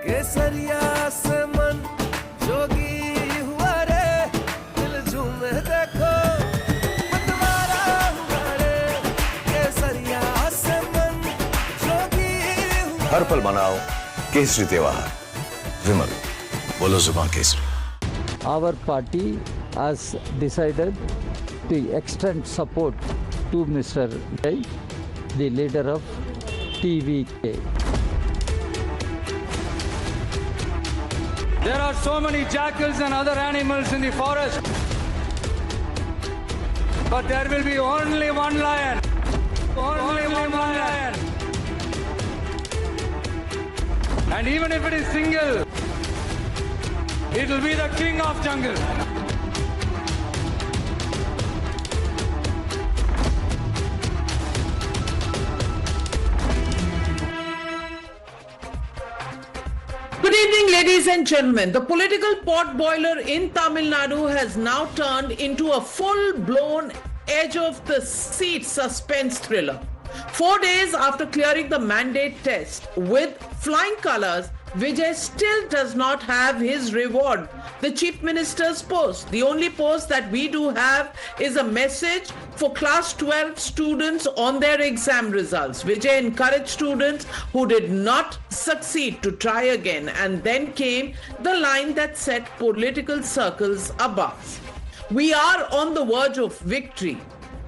केसरिया से मन जोगी हुआ रे, दिल झूमे देखो मतवारा हुआ रे, केसरिया से मन जोगी हुआ। हर पल मनाओ केसरी त्योहार। विमल, बोलो जुबान Kesari. Our party has decided to extend support to Mr. Vijay, the leader of TVK. There are so many jackals and other animals in the forest, but there will be only one lion. Only one lion. And even if it is single, it will be the king of jungle. Good evening, ladies and gentlemen. The political pot boiler in Tamil Nadu has now turned into a full-blown edge of the seat suspense thriller. 4 days after clearing the mandate test with flying colours, Vijay still does not have his reward, the Chief Minister's post. The only post that we do have is a message for class 12 students on their exam results. Vijay encouraged students who did not succeed to try again, and then came the line that set political circles abuzz. We are on the verge of victory.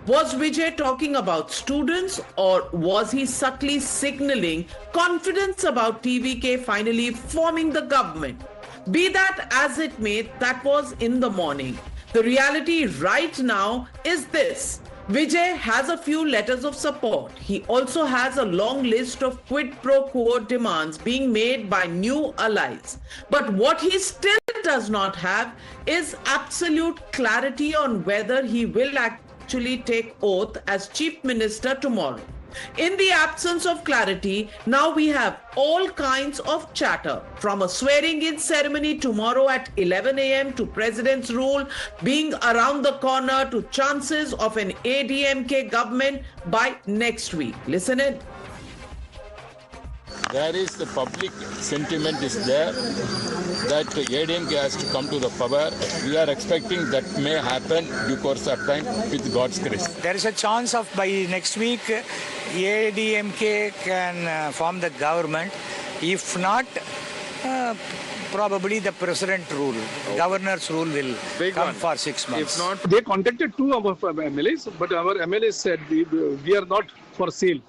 Was Vijay talking about students, or was he subtly signaling confidence about TVK finally forming the government? Be that as it may, that was in the morning. The reality right now is this. Vijay has a few letters of support. He also has a long list of quid pro quo demands being made by new allies. But what he still does not have is absolute clarity on whether he will actually take oath as Chief Minister tomorrow. In the absence of clarity, now we have all kinds of chatter, from a swearing-in ceremony tomorrow at 11 a.m. to President's rule being around the corner to chances of an ADMK government by next week. Listen in. There is the public sentiment is there that ADMK has to come to the power. We are expecting that may happen due course of time with God's grace. There is a chance of by next week ADMK can form the government. If not, probably the president rule, governor's rule will come for 6 months. If not, they contacted two of our MLAs, but our MLAs said we are not for sale.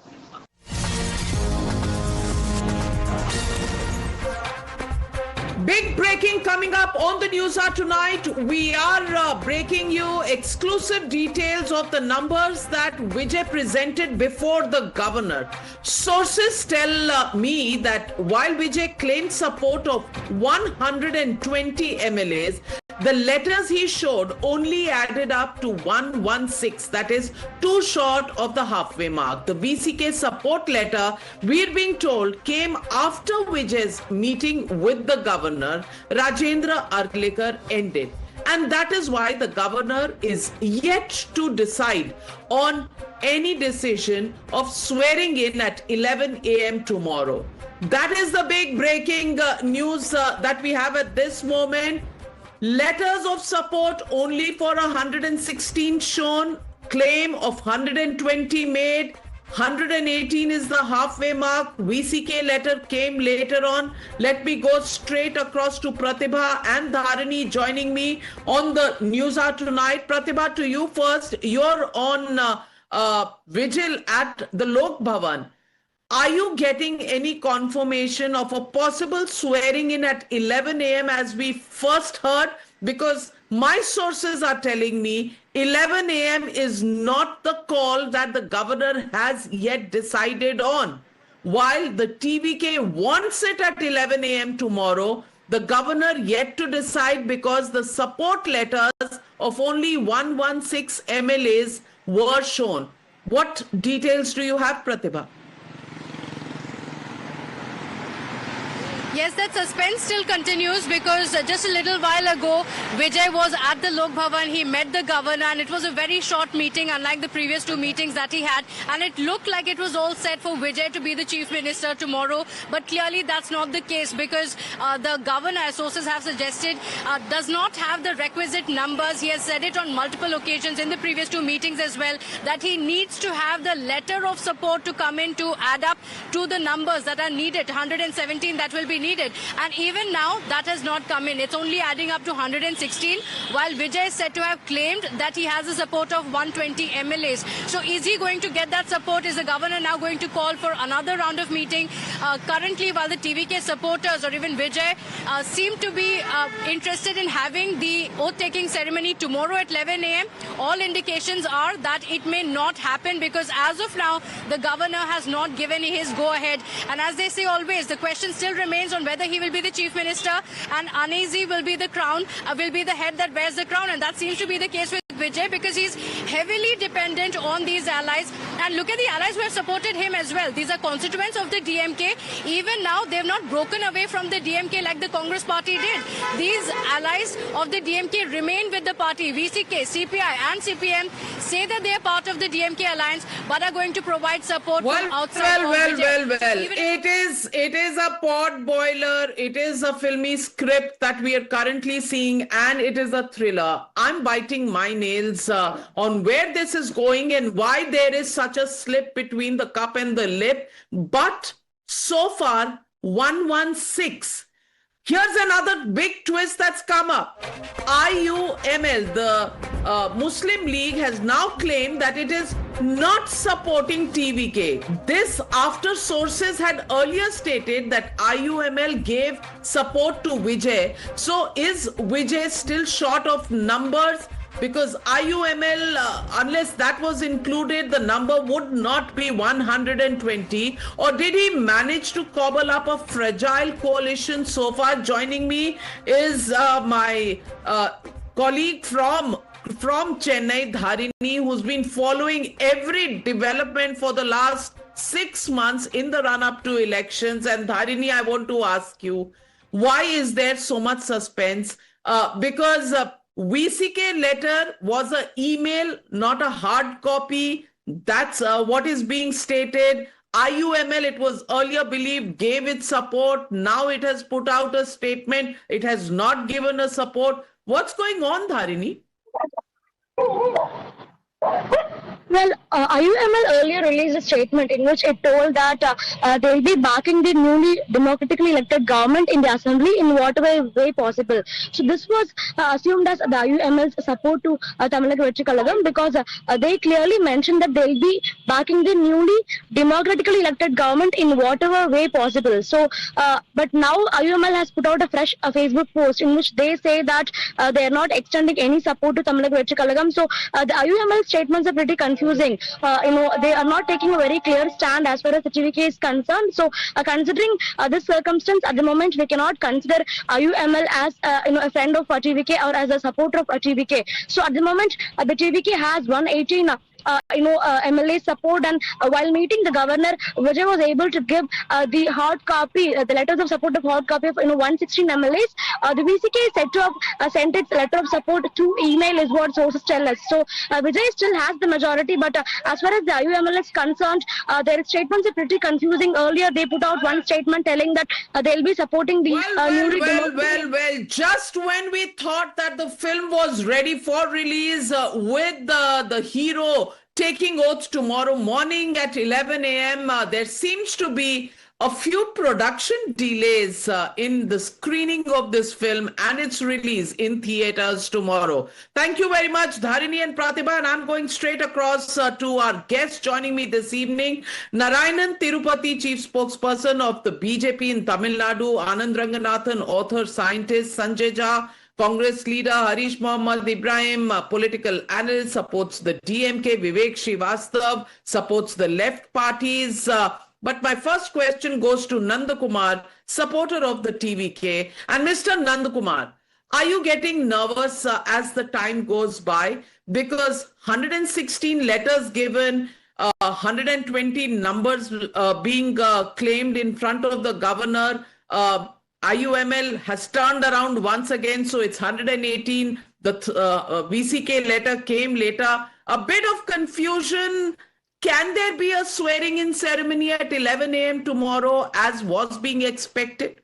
Big breaking coming up on the Newshour tonight. We are breaking you exclusive details of the numbers that Vijay presented before the governor. Sources tell me that while Vijay claimed support of 120 MLAs, the letters he showed only added up to 116, that is too short of the halfway mark. The VCK support letter, we're being told, came after Vijay's meeting with the governor, Rajendra Arklekar, ended. And that is why the governor is yet to decide on any decision of swearing in at 11 a.m. tomorrow. That is the big breaking news that we have at this moment. Letters of support only for 116 shown, claim of 120 made, 118 is the halfway mark. VCK letter came later on. Let me go straight across to Pratibha and Dharani joining me on the Newshour tonight. Pratibha, to you first. You're on vigil at the Lok Bhavan. Are you getting any confirmation of a possible swearing in at 11 a.m. as we first heard? Because my sources are telling me 11 a.m. is not the call that the governor has yet decided on. While the TVK wants it at 11 a.m. tomorrow, the governor yet to decide because the support letters of only 116 MLAs were shown. What details do you have, Pratibha? Yes, that suspense still continues because just a little while ago, Vijay was at the Lok Bhavan. He met the governor and it was a very short meeting, unlike the previous two meetings that he had. And it looked like it was all set for Vijay to be the chief minister tomorrow. But clearly that's not the case because the governor, as sources have suggested, does not have the requisite numbers. He has said it on multiple occasions in the previous two meetings as well, that he needs to have the letter of support to come in to add up to the numbers that are needed, 117 that will be needed. And even now, that has not come in. It's only adding up to 116, while Vijay is said to have claimed that he has the support of 120 MLAs. So is he going to get that support? Is the governor now going to call for another round of meeting? Currently, while the TVK supporters or even Vijay seem to be interested in having the oath-taking ceremony tomorrow at 11 a.m., all indications are that it may not happen because as of now, the governor has not given his go-ahead. And as they say always, the question still remains on whether he will be the chief minister and uneasy will be the crown, will be the head that wears the crown. And that seems to be the case with Vijay because he's heavily dependent on these allies. And look at the allies who have supported him as well. These are constituents of the DMK. Even now, they've not broken away from the DMK like the Congress party did. These allies of the DMK remain with the party. VCK, CPI and CPM say that they are part of the DMK alliance but are going to provide support from outside. It is a pot boiler. It is a filmy script that we are currently seeing and it is a thriller. I'm biting my nails on where this is going and why there is such a slip between the cup and the lip. But so far, 116. Here's another big twist that's come up. IUML, the Muslim League, has now claimed that it is not supporting TVK. This after sources had earlier stated that IUML gave support to Vijay. So is Vijay still short of numbers? Because IUML, unless that was included, the number would not be 120. Or did he manage to cobble up a fragile coalition so far? Joining me is my colleague from Chennai, Dharini, who's been following every development for the last 6 months in the run-up to elections. And Dharini, I want to ask you, why is there so much suspense? Because VCK letter was an email, not a hard copy. That's what is being stated. IUML, it was earlier believed, gave its support. Now it has put out a statement. It has not given a support. What's going on, Dharini? Well, IUML earlier released a statement in which it told that they will be backing the newly democratically elected government in the assembly in whatever way possible. So this was assumed as the IUML's support to Tamil Nadu because they clearly mentioned that they will be backing the newly democratically elected government in whatever way possible. So, but now IUML has put out a fresh Facebook post in which they say that they are not extending any support to Tamil Nadu. So the IUML statements are pretty confusing. They are not taking a very clear stand as far as the TVK is concerned. So, considering this circumstance, at the moment, we cannot consider IUML as a friend of TVK or as a supporter of TVK. So, at the moment, the TVK has 118 MLA support, and while meeting the governor, Vijay was able to give the hard copy, the letters of support of hard copy of 116 MLAs. The VCK is said to have sent its letter of support to email, is what sources tell us. So Vijay still has the majority, but as far as the IUML is concerned, their statements are pretty confusing. Earlier, they put out one statement telling that they'll be supporting the just when we thought that the film was ready for release with the hero taking oath tomorrow morning at 11 a.m. There seems to be a few production delays in the screening of this film and its release in theaters tomorrow. Thank you very much, Dharini and Pratibha. And I'm going straight across to our guest joining me this evening, Narayanan Tirupati, Chief Spokesperson of the BJP in Tamil Nadu, Anand Ranganathan, author, scientist, Sanjay Jha, Congress leader Harish Mohammad Ibrahim, political analyst, supports the DMK. Vivek Srivastav supports the left parties. But my first question goes to Nanda Kumar, supporter of the TVK. And Mr. Nanda Kumar, are you getting nervous as the time goes by? Because 116 letters given, 120 numbers being claimed in front of the governor, IUML has turned around once again, so it's 118. The VCK letter came later. A bit of confusion. Can there be a swearing-in ceremony at 11 a.m. tomorrow, as was being expected?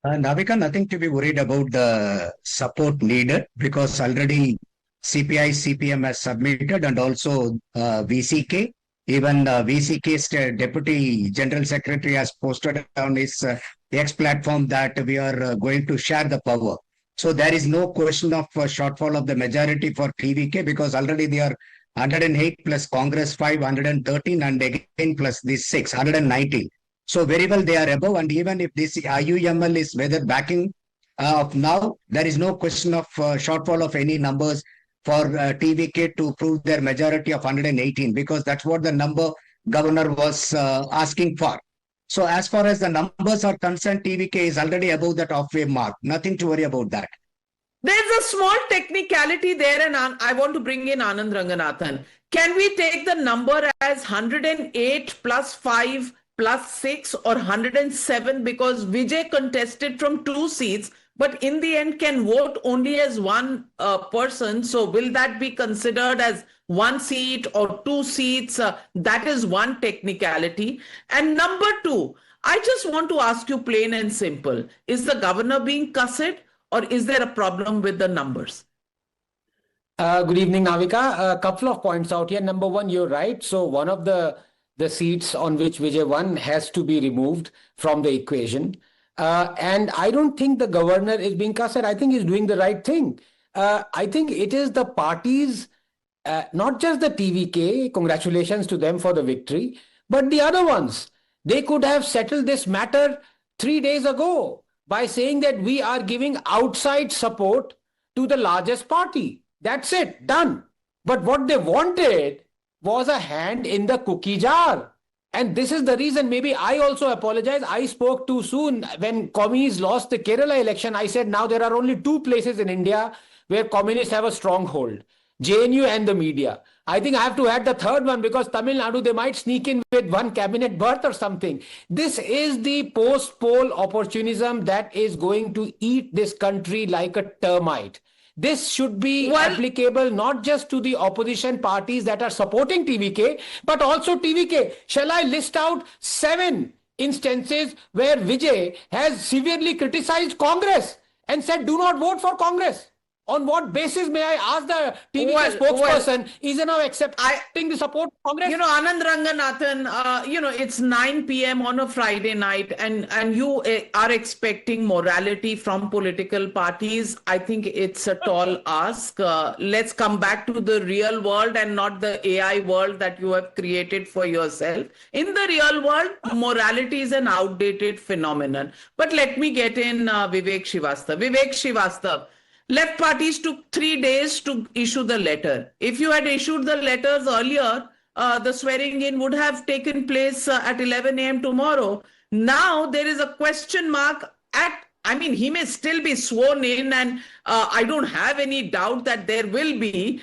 Navika, nothing to be worried about the support needed because already CPI, CPM has submitted and also VCK. Even VCK's Deputy General Secretary has posted on his X platform that we are going to share the power. So there is no question of shortfall of the majority for TVK because already they are 108 plus Congress 5, 113 and again plus this 6, 119. So very well they are above, and even if this IUML is whether backing of now, there is no question of shortfall of any numbers for TVK to prove their majority of 118 because that's what the number governor was asking for. So as far as the numbers are concerned, TVK is already above that halfway mark. Nothing to worry about that. There's a small technicality there, and I want to bring in Anand Ranganathan. Can we take the number as 108 plus 5 plus 6 or 107 because Vijay contested from 2 seats, but in the end can vote only as one person. So will that be considered as 1 seat or 2 seats? That is one technicality. And number 2, I just want to ask you plain and simple. Is the governor being cussed or is there a problem with the numbers? Good evening, Navika. A couple of points out here. Number 1, you're right. So one of the seats on which Vijay won has to be removed from the equation. And I don't think the governor is being cussed. I think he's doing the right thing. I think it is the parties, not just the TVK, congratulations to them for the victory, but the other ones. They could have settled this matter 3 days ago by saying that we are giving outside support to the largest party. That's it, done. But what they wanted was a hand in the cookie jar. And this is the reason, maybe I also apologize. I spoke too soon. When communists lost the Kerala election, I said now there are only 2 places in India where communists have a stronghold, JNU and the media. I think I have to add the third one because Tamil Nadu, they might sneak in with 1 cabinet berth or something. This is the post-poll opportunism that is going to eat this country like a termite. This should be applicable not just to the opposition parties that are supporting TVK, but also TVK. Shall I list out 7 instances where Vijay has severely criticized Congress and said, do not vote for Congress? On what basis, may I ask the TVK spokesperson, is he now accepting the support of Congress? You know, Anand Ranganathan, it's 9 p.m. on a Friday night and you are expecting morality from political parties. I think it's a tall ask. Let's come back to the real world and not the AI world that you have created for yourself. In the real world, morality is an outdated phenomenon. But let me get in Vivek Srivastava. Vivek Srivastava. Left parties took 3 days to issue the letter. If you had issued the letters earlier, the swearing in would have taken place at 11 a.m. tomorrow. Now there is a question mark he may still be sworn in, and I don't have any doubt that there will be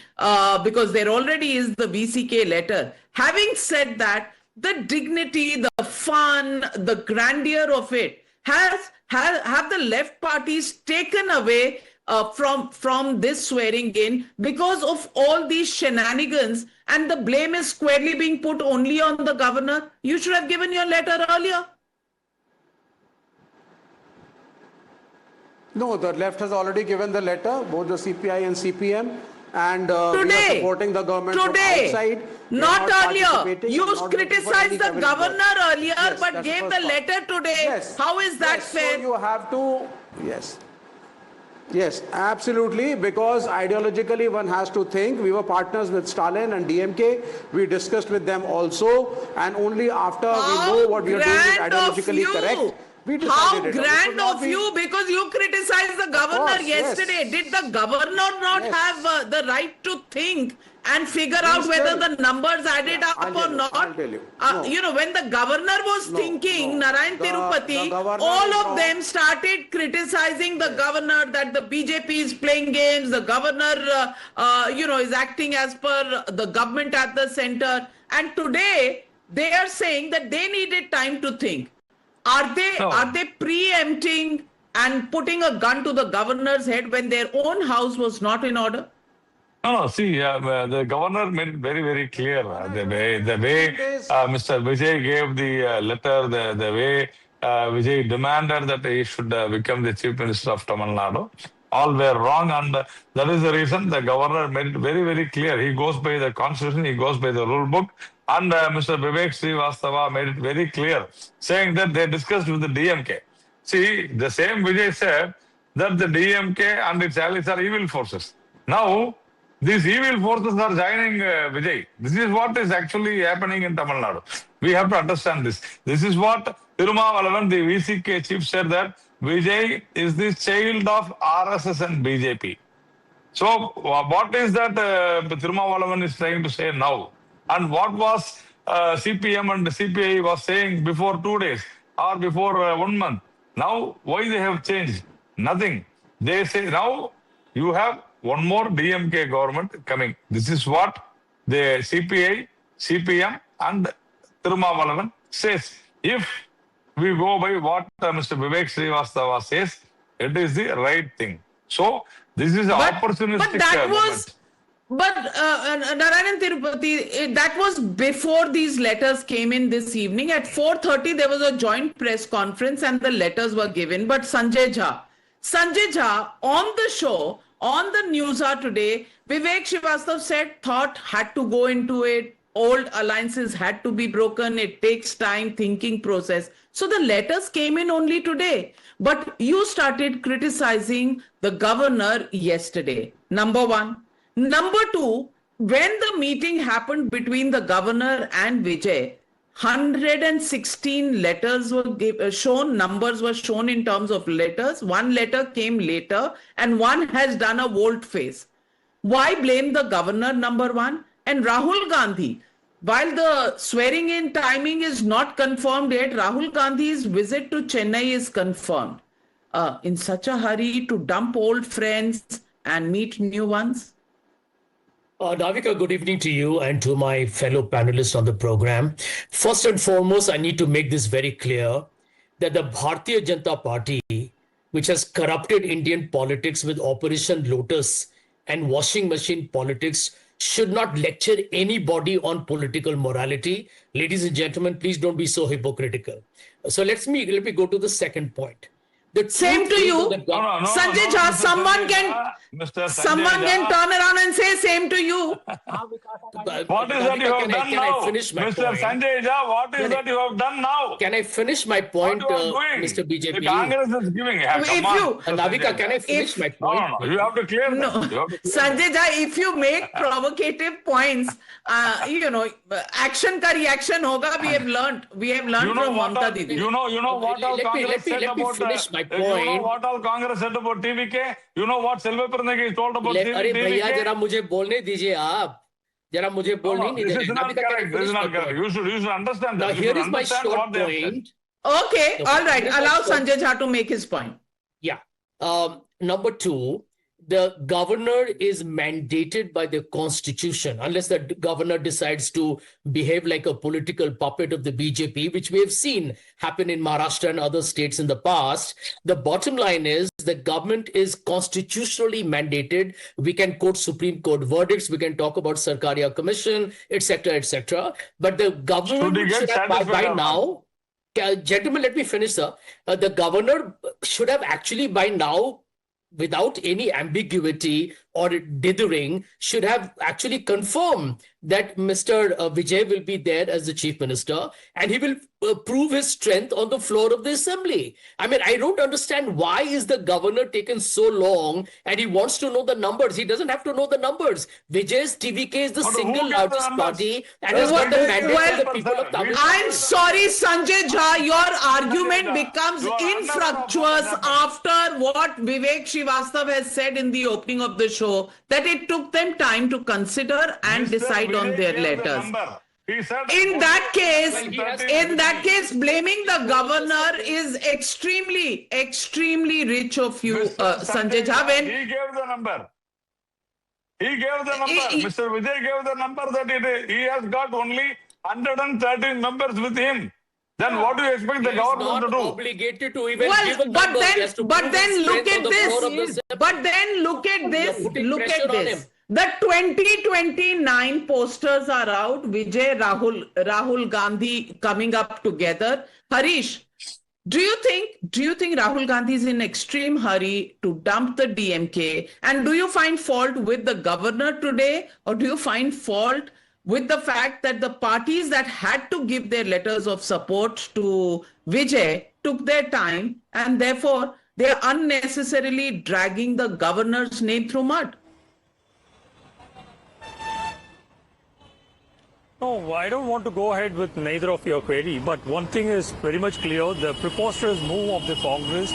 because there already is the VCK letter. Having said that, the dignity, the fun, the grandeur of it have the left parties taken away from this swearing in because of all these shenanigans, and the blame is squarely being put only on the governor? You should have given your letter earlier. No, the left has already given the letter, both the CPI and CPM, and we are supporting the government from outside. Not earlier. You criticized the governor earlier, but gave the letter today. Yes. How is that fair? So you have to, Yes, absolutely, because ideologically one has to think. We were partners with Stalin and DMK. We discussed with them also, and only after we know what we are doing is ideologically correct. How grand of you, because you criticized the governor yesterday. Yes. Did the governor not have the right to think and figure out whether the numbers added up or not? I'll tell you. When the governor was thinking, Narayan Tirupati, all of them started criticizing the governor that the BJP is playing games. The governor, is acting as per the government at the center. And today, they are saying that they needed time to think. Are they preempting and putting a gun to the governor's head when their own house was not in order? No, see, the governor made it very, very clear the way Mr. Vijay gave the letter, the way Vijay demanded that he should become the chief minister of Tamil Nadu. All were wrong, and that is the reason the governor made it very, very clear. He goes by the constitution, he goes by the rule book, and Mr. Vivek Srivastava made it very clear, saying that they discussed with the DMK. See, the same Vijay said that the DMK and its allies are evil forces. Now, these evil forces are joining Vijay. This is what is actually happening in Tamil Nadu. We have to understand this. This is what Tirumavalavan, the VCK chief, said that Vijay is the child of RSS and BJP. So what is that Tirumavalavan is trying to say now? And what was CPM and CPI was saying before 2 days or before 1 month? Now, why they have changed? Nothing. They say now you have one more DMK government coming. This is what the CPI, CPM and Tirumavalavan says. If we go by what Mr. Vivek Srivastava says, it is the right thing. So, this is opportunistic. But that was... But Narayanan Tirupati, that was before these letters came in this evening. At 4:30, there was a joint press conference and the letters were given. But Sanjay Jha on the show, on the Newshour today, Vivek Srivastava said thought had to go into it. Old alliances had to be broken. It takes time, thinking process. So the letters came in only today. But you started criticizing the governor yesterday. Number one. Number two, when the meeting happened between the governor and Vijay, 116 letters were shown, numbers were shown in terms of letters. One letter came later and one has done a volte-face. Why blame the governor, number one? And Rahul Gandhi, while the swearing in timing is not confirmed yet, Rahul Gandhi's visit to Chennai is confirmed. In such a hurry to dump old friends and meet new ones? Navika, good evening to you and to my fellow panelists on the program. First and foremost, I need to make this very clear that the Bharatiya Janata Party, which has corrupted Indian politics with Operation Lotus and washing machine politics, should not lecture anybody on political morality. Ladies and gentlemen, please don't be so hypocritical. So let me go to the second point. Same to you. Sanjay Jha, someone can turn around and say same to you. What is that you have done now? Mr. Sanjay Jha, what is that you have done now? Can I finish my point, Mr. BJP? The Congress is giving. Navika, can I finish my point? No, you have to clear that. No. Sanjay Jha, if you make provocative points, action ka reaction hoga. We have learned from Mamta Didi. You know what all Congress said about my point. You know what all Congress said about TVK? You know what Selva Pirnagi told about TVK? अरे भैया जरा मुझे बोलने दीजिए आप. जरा मुझे बोलने नहीं दीजिए. This is not correct. You should understand that. Now here is my short point. Okay, all right. Allow Sanjay Jha to make his point. Yeah. Number two, the governor is mandated by the constitution, unless the governor decides to behave like a political puppet of the BJP, which we have seen happen in Maharashtra and other states in the past. The bottom line is the government is constitutionally mandated. We can quote Supreme Court verdicts. We can talk about Sarkaria Commission, etc., etc. But the government should have by now, gentlemen, let me finish, sir. The governor should have actually by now, without any ambiguity or dithering, should have actually confirmed that Mr. Vijay will be there as the chief minister and he will prove his strength on the floor of the assembly. I mean, I don't understand why is the governor taken so long and he wants to know the numbers. He doesn't have to know the numbers. Vijay's TVK is the single largest party and has got the mandate of the people of Tamil Nadu. I'm sorry, Sanjay Jha, your argument becomes infructuous after what Vivek Srivastava has said in the opening of the show, that it took them time to consider and decide on their letters. In that case, blaming the governor is extremely rich of you, Sanjay Jha. He gave the number. Mr. Vijay gave the number that he has got only 113 members with him. Then what do you expect the government to do? Obligated to even give a number. But then look at this. But then look at this. Look at this. The 2029 posters are out. Vijay, Rahul Gandhi coming up together. Harish, do you think Rahul Gandhi is in extreme hurry to dump the DMK? And do you find fault with the governor today, or do you find fault with the fact that the parties that had to give their letters of support to Vijay took their time, and therefore they are unnecessarily dragging the governor's name through mud? No, I don't want to go ahead with neither of your query, but one thing is very much clear. The preposterous move of the Congress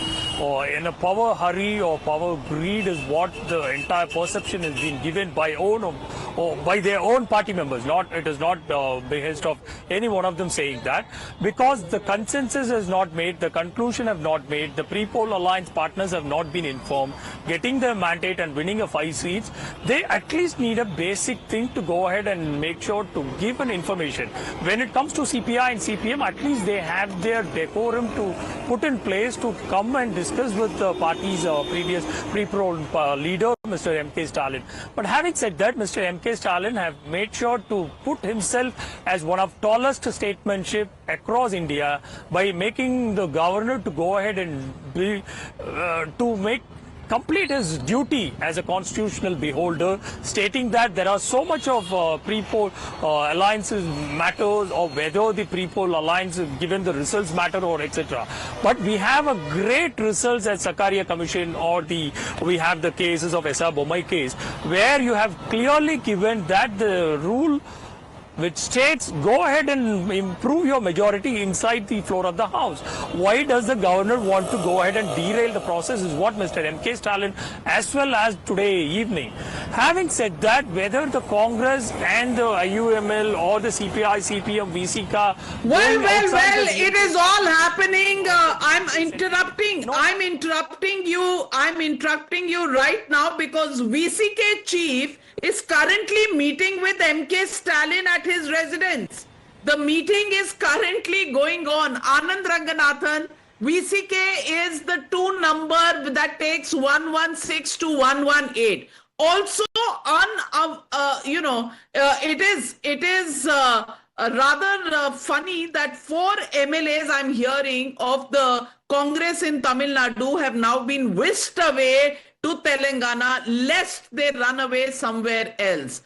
in a power hurry or power greed is what the entire perception has been given by by their own party members. It is not behest of any one of them saying that, because the consensus is not made, the conclusion have not made, the pre-poll alliance partners have not been informed. Getting their mandate and winning 5 seats, they at least need a basic thing to go ahead and make sure to give an information. When it comes to CPI and CPM, at least they have their decorum to put in place to come and discuss with the party's previous pre-poll leader, Mr. M.K. Stalin. But having said that, Mr. M.K. Stalin have made sure to put himself as one of tallest statesmanship across India by making the governor to go ahead and complete his duty as a constitutional beholder, stating that there are so much of pre-poll alliances matters, or whether the pre-poll alliance given the results matter, or etc. But we have a great results at Sarkaria Commission, or we have the cases of S.R. Bommai case, where you have clearly given that the rule which states go ahead and improve your majority inside the floor of the house. Why does the governor want to go ahead and derail the process is what Mr. M.K. Stalin as well as today evening. Having said that, whether the Congress and the IUML or the CPI, CPM, VCK... Well, it is all happening. I'm interrupting you right now because VCK chief is currently meeting with M.K. Stalin at his residence. The meeting is currently going on. Anand Ranganathan, VCK is the 2 number that takes 116 to 118. Also, it is rather funny that 4 MLAs I'm hearing of the Congress in Tamil Nadu have now been whisked away to Telangana, lest they run away somewhere else.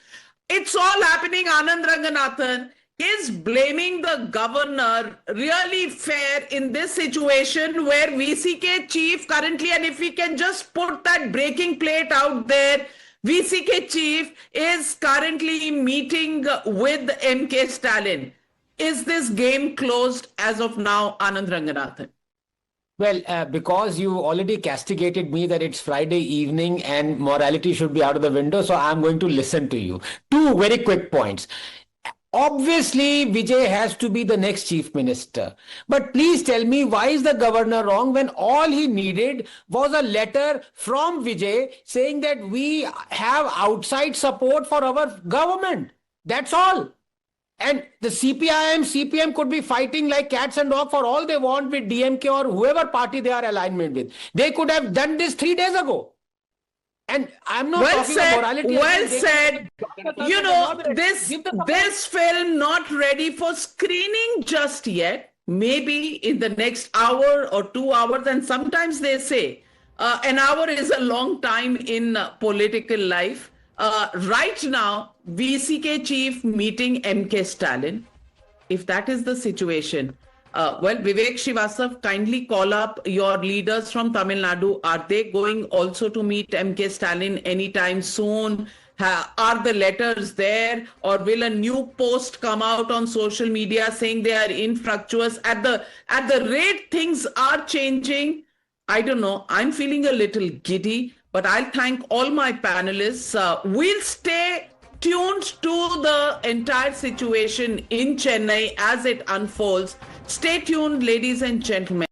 It's all happening. Anand Ranganathan is blaming the governor really fair in this situation where VCK chief currently, and if we can just put that breaking plate out there, VCK chief is currently meeting with M.K. Stalin. Is this game closed as of now, Anand Ranganathan? Well, because you already castigated me that it's Friday evening and morality should be out of the window, so I'm going to listen to you. 2 very quick points. Obviously, Vijay has to be the next chief minister. But please tell me, why is the governor wrong when all he needed was a letter from Vijay saying that we have outside support for our government? That's all. And the CPI and CPM could be fighting like cats and dogs for all they want with DMK or whoever party they are alignment with. They could have done this 3 days ago. And I'm not talking about morality. Well said. You know, this film not ready for screening just yet. Maybe in the next hour or 2 hours. And sometimes they say an hour is a long time in political life. Right now, VCK chief meeting M.K. Stalin. If that is the situation, Vivek Srivastav, kindly call up your leaders from Tamil Nadu. Are they going also to meet M.K. Stalin anytime soon? Are the letters there, or will a new post come out on social media saying they are infructuous? At the rate things are changing, I don't know. I'm feeling a little giddy. But I'll thank all my panelists. We'll stay tuned to the entire situation in Chennai as it unfolds. Stay tuned, ladies and gentlemen.